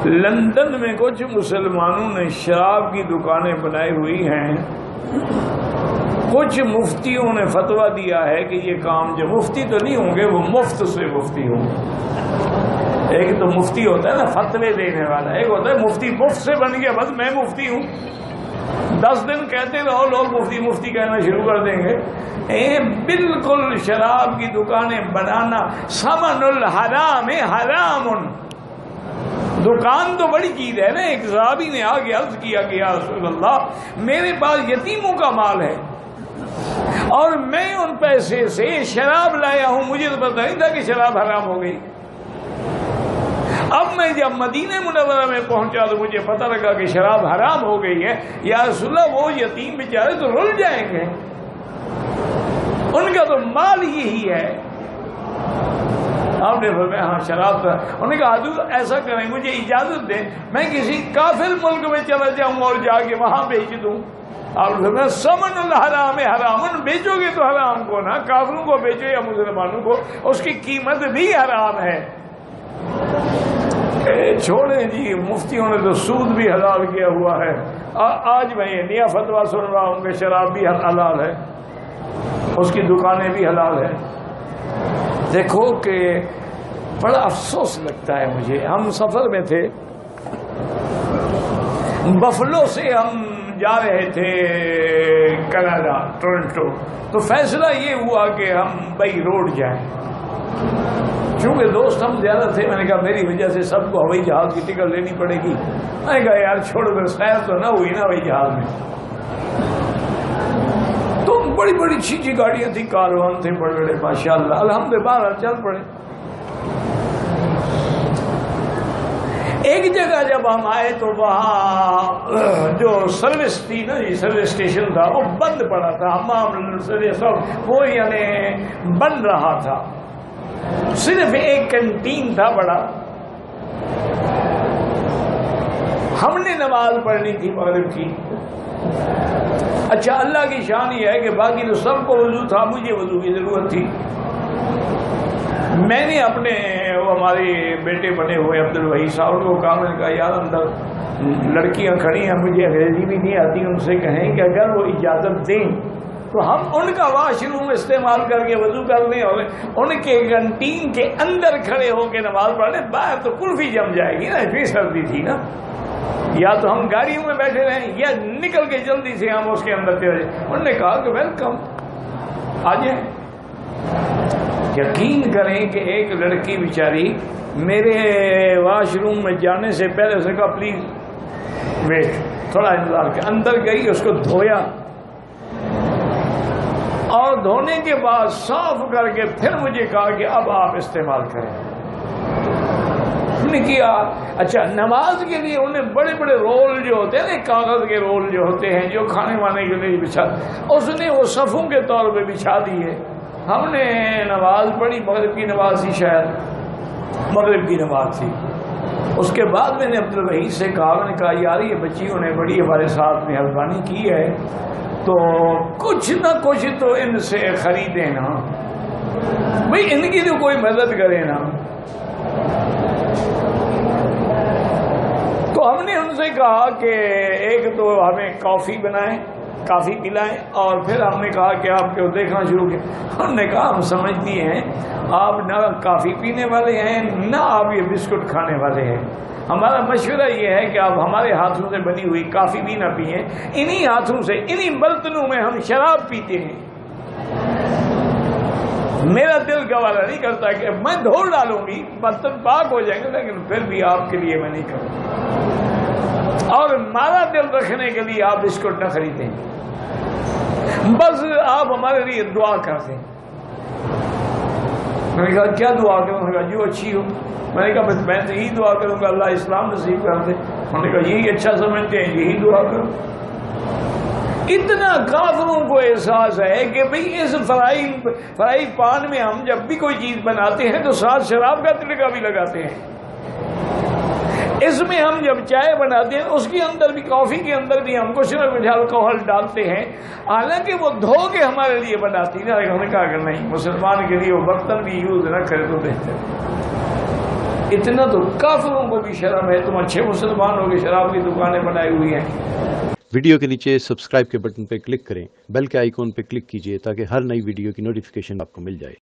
London میں کچھ مسلمانوں نے شراب کی دکانیں بنائی ہوئی ہیں. کچھ مفتیوں نے فتویٰ دیا ہے کہ یہ کام، جو مفتی تو نہیں ہوں گے، وہ مفت سے مفتی ہوں. ایک تو مفتی ہوتا ہے نا فتوے دینے والا، ایک ہوتا ہے مفتی مفت سے بن گیا، بس میں مفتی ہوں. 10 دن کہتے رہو لوگ مفتی مفتی کہنا شروع کر دیں گے. بالکل شراب کی دکانیں بنانا ثمن الحرام حرام. دکان تو بڑی چیز ہے نا. ایک صحابی نے آگے عرض کیا کہ یا رسول اللہ، میرے پاس یتیموں کا مال ہے اور میں ان پیسے سے شراب لایا ہوں، مجھے تو پتہ نہیں تھا کہ شراب حرام ہو گئی. اب میں جب مدینہ منورہ میں پہنچا تو مجھے پتہ لگا کہ شراب حرام ہو گئی ہے. یا رسول اللہ، وہ یتیم بیچارے تو رل جائیں گے، ان کا تو مال یہی ہے. آپ نے فرمایا ہاں شراب تھا. انہوں نے کہا حضور ایسا کریں، مجھے اجازت دیں میں کسی کافر ملک میں چلا جاؤں اور جا کے وہاں بیچ دوں. آپ نے فرمایا سمن الحرام حرام. بیچو گے تو حرام کو نا، کافروں کو بیچو یا مسلمانوں کو، اس کی قیمت بھی حرام ہے. چھوڑیں جی، مفتیوں نے تو سود بھی حلال کیا ہوا ہے. آج میں یہ نیا فتویٰ سن رہا ہوں کہ شراب بھی حلال ہے، اس کی دکانیں بھی حلال ہے. دیکھو کہ بڑا افسوس لگتا ہے مجھے. ہم سفر میں تھے، بفلو سے ہم جا رہے تھے کینیڈا ٹورنٹو. تو فیصلہ یہ ہوا کہ ہم بائی روڈ جائیں. چونکہ دوست ہم زیادہ تھے، میں نے کہا میری وجہ سے سب کو ہوائی جہاز کی ٹکٹ لینی پڑے گی. میں نے کہا یار چھوڑ کر سیر تو نہ ہوئی نا ہوائی جہاز میں. تو بڑی بڑی چیزیں گاڑیاں تھیں، کاروان تھے بڑے بڑے ماشاءاللہ. الحمدللہ چل پڑے. ایک جگہ جب ہم آئے تو وہاں جو سروس تھی نا، یہ سروس اسٹیشن تھا، وہ بند پڑا تھا. ہمام سب وہ یعنی بند رہا تھا. صرف ایک کینٹین تھا بڑا. ہم نے نماز پڑھنی تھی مغرب کی. اچھا اللہ کی شان یہ ہے کہ باقی تو سب کو وضو تھا، مجھے وضو کی ضرورت تھی. میں نے اپنے وہ ہمارے بیٹے بنے ہوئے عبدالوحید صاحب کو کہا، میں نے کہا یار اندر لڑکیاں کھڑی ہیں، مجھے انگریزی بھی نہیں آتی، ان سے کہیں کہ اگر وہ اجازت دیں تو ہم ان کا واش روم استعمال کر کے وضو کر لیں اور ان کے کینٹین کے اندر کھڑے ہو کے نماز پڑھ لیں. باہر تو کلفی جم جائے گی نا، اتنی سردی تھی نا. یا تو ہم گاڑیوں میں بیٹھے رہیں یا نکل کے جلدی سے ہم اس کے اندر چلے جائیں. انہوں نے کہا کہ ویلکم، آ جائیں. یقین کریں کہ ایک لڑکی بیچاری میرے واش روم میں جانے سے پہلے اس نے کہا پلیز ویٹ، تھوڑا انتظار کر. اندر گئی، اس کو دھویا اور دھونے کے بعد صاف کر کے پھر مجھے کہا کہ اب آپ استعمال کریں. نے کیا. اچھا نماز کے لیے انہیں بڑے بڑے رول جو ہوتے ہیں نا، کاغذ کے رول جو ہوتے ہیں جو کھانے وانے کے لیے بچھا، اس نے وہ صفوں کے طور پہ بچھا دیے. ہم نے نماز پڑھی، مغرب کی نماز تھی، شاید مغرب کی نماز تھی. اس کے بعد میں نے عبدالوحید سے کہا، میں نے کہا یار یہ بچیوں نے بڑی ہمارے ساتھ مہربانی کی ہے، تو کچھ نہ کچھ تو ان سے خریدیں نا بھئی، ان کی تو کوئی مدد کرے نا. تو ہم نے ان سے کہا کہ ایک تو ہمیں کافی بنائیں، کافی پلائیں، اور پھر ہم نے کہا کہ آپ کو دیکھنا شروع کیا. ہم نے کہا ہم سمجھتی ہیں آپ نہ کافی پینے والے ہیں نہ آپ یہ بسکٹ کھانے والے ہیں. ہمارا مشورہ یہ ہے کہ آپ ہمارے ہاتھوں سے بنی ہوئی کافی بھی نہ پئیں، انہی ہاتھوں سے انہی برتنوں میں ہم شراب پیتے ہیں. میرا دل گوارا نہیں کرتا کہ میں دھو ڈالوں گی، برتن پاک ہو جائیں گے، لیکن پھر بھی آپ کے لیے میں نہیں کروں. اور ہمارا دل رکھنے کے لیے آپ بسکٹ نہ خریدیں، بس آپ ہمارے لیے دعا کر دیں. میں نے کہا کیا دعا کروں؟ انہوں نے کہا جو اچھی ہو. میں نے کہا میں تو یہی دعا کروں گا اللہ اسلام نصیب کر دے. انہوں نے کہا یہی اچھا سمجھتے ہیں، یہی دعا کرو. اتنا کافروں کو احساس ہے کہ بھئی اس فرائی پان میں ہم جب بھی کوئی چیز بناتے ہیں تو ساتھ شراب کا تڑکا بھی لگاتے ہیں. اس میں ہم جب چائے بناتے ہیں اس کے اندر بھی، کافی کے اندر بھی ہم کچھ نہ کچھ الکوہل ڈالتے ہیں، حالانکہ وہ دھو کے ہمارے لیے بناتی نا. ہم نے کہا کہ نہیں، مسلمان کے لیے وہ برتن بھی یوز نہ کرے تو بہتر. اتنا تو کافروں کو بھی شرم ہے، تم اچھے مسلمانوں کی شراب کی دکانیں بنائی ہوئی ہیں۔ ویڈیو کے نیچے سبسکرائب کے بٹن پہ کلک کریں، بیل کے آئیکن پہ کلک کیجئے تاکہ ہر نئی ویڈیو کی نوٹیفیکیشن آپ کو مل جائے۔